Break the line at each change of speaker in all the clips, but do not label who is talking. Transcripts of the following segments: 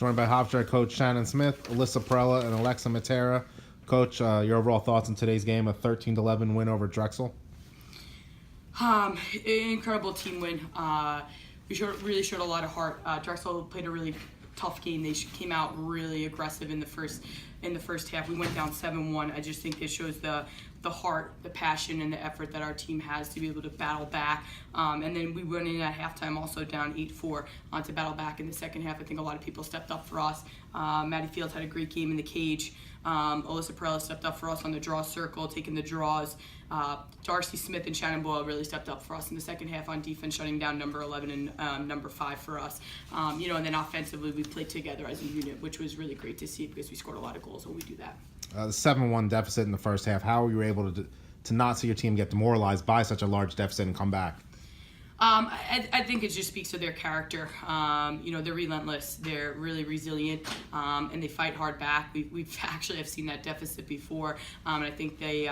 joined by Hofstra coach Shannon Smith, Alyssa Perella, and Alexa Matera. Coach, your overall thoughts on today's game, a 13-11 win over Drexel?
Incredible team win. We really showed a lot of heart. Drexel played a really tough game. They came out really aggressive in the first half. We went down 7-1. I just think it shows the heart, the passion, and the effort that our team has to be able to battle back. And then we went in at halftime also down 8-4 to battle back in the second half. I think a lot of people stepped up for us. Maddie Fields had a great game in the cage. Alyssa Perella stepped up for us on the draw circle, taking the draws. Darcy Smith and Shannon Boyle really stepped up for us in the second half on defense, shutting down number 11 and number 5 for us. And then offensively, we played together as a unit, which was really great to see because we scored a lot of goals when we do that.
The 7-1 deficit in the first half, how were you able to not see your team get demoralized by such a large deficit and come back?
I think it just speaks to their character. They're relentless. They're really resilient, and they fight hard back. We've actually have seen that deficit before, and I think they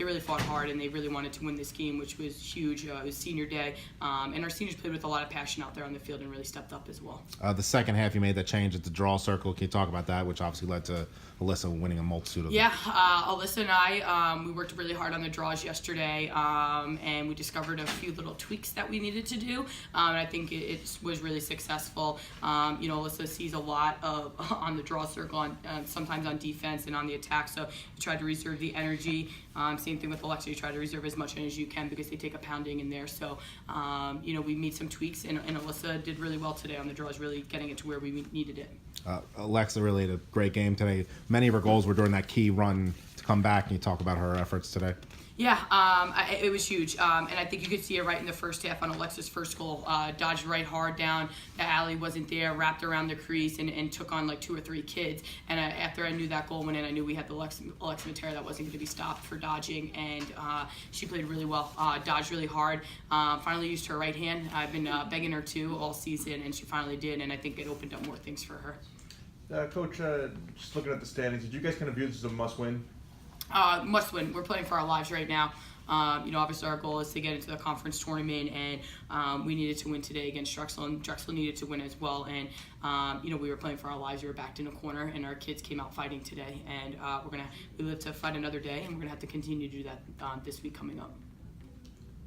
really fought hard and they really wanted to win this game, which was huge. It was senior day, and our seniors played with a lot of passion out there on the field and really stepped up as well.
The second half, you made that change at the draw circle. Can you talk about that, which obviously led to Alyssa winning a multitude of them?
Yeah, Alyssa and I, we worked really hard on the draws yesterday, and we discovered a few little tweaks that we needed to do, and I think it was really successful. Alyssa sees a lot of on the draw circle, sometimes on defense and on the attack, so you try to reserve the energy. Same thing with Alexa, you try to reserve as much energy as you can because they take a pounding in there. So, we made some tweaks, and Alyssa did really well today on the draws, really getting it to where we needed it.
Alexa really had a great game today. Many of her goals were during that key run to come back. Can you talk about her efforts today?
Yeah, it was huge, and I think you could see it right in the first half on Alexa's first goal. Dodged right hard down, the alley wasn't there, wrapped around the crease, and took on like 2 or 3 kids. And after I knew that goal went in, I knew we had the Alexa Matera that wasn't going to be stopped for dodging, and she played really well, dodged really hard, finally used her right hand. I've been begging her to all season, and she finally did, and I think it opened up more things for her.
Coach, just looking at the standings, did you guys kind of view this as a must-win?
Must win. We're playing for our lives right now. Obviously our goal is to get into the conference tournament, and we needed to win today against Drexel, and Drexel needed to win as well. And we were playing for our lives. We were backed in a corner, and our kids came out fighting today. And we live to fight another day, and we're gonna have to continue to do that this week coming up.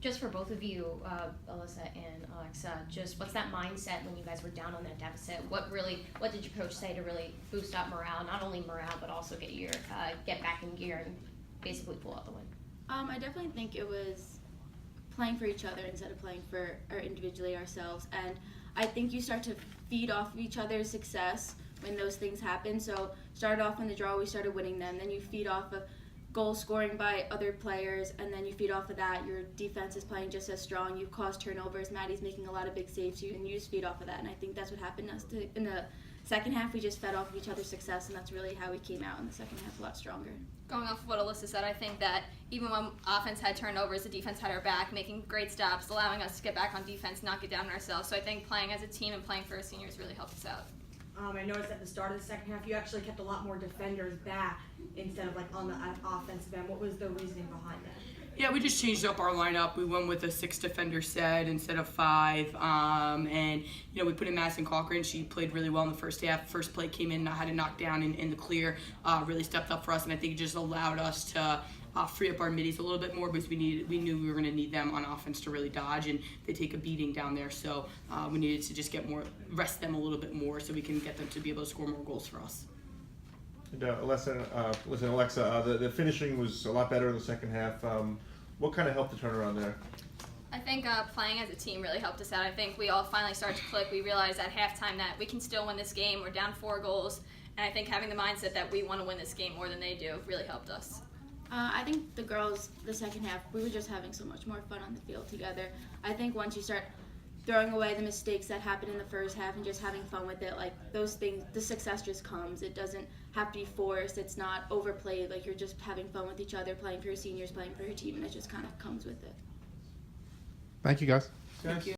Just for both of you, Alyssa and Alexa, just what's that mindset when you guys were down on that deficit? What did your coach say to really boost up morale? Not only morale, but also get back in gear and basically pull out the win.
I definitely think it was playing for each other instead of playing for individually ourselves. And I think you start to feed off of each other's success when those things happen. So started off in the draw, we started winning them. Then you feed off of goal scoring by other players, and then you feed off of that. Your defense is playing just as strong. You've caused turnovers. Maddie's making a lot of big saves, and you just feed off of that. And I think that's what happened to us in the second half. We just fed off of each other's success, and that's really how we came out in the second half a lot stronger.
Going off of what Alyssa said, I think that even when offense had turnovers, the defense had our back, making great stops, allowing us to get back on defense, not get down on ourselves. So I think playing as a team and playing for our seniors really helped us out.
I noticed at the start of the second half, you actually kept a lot more defenders back instead of on the offensive end. What was the reasoning behind that?
Yeah, we just changed up our lineup. We went with a 6 defender set instead of 5, and we put in Madison Cochran. She played really well in the first half. First play came in, had a knockdown in the clear, really stepped up for us, and I think it just allowed us to free up our middies a little bit more because we knew we were going to need them on offense to really dodge, and they take a beating down there. So we needed to just rest them a little bit more so we can get them to be able to score more goals for us.
And Alexa, the finishing was a lot better in the second half. What kind of helped the turnaround there?
I think playing as a team really helped us out. I think we all finally started to click. We realized at halftime that we can still win this game. We're down 4 goals, and I think having the mindset that we want to win this game more than they do really helped us.
I think the girls, the second half, we were just having so much more fun on the field together. I think once you start throwing away the mistakes that happened in the first half and just having fun with it, like those things, the success just comes. It doesn't have to be forced. It's not overplayed. Like you're just having fun with each other, playing for your seniors, playing for your team, and it just kind of comes with it.
Thank you, guys.
Thank you.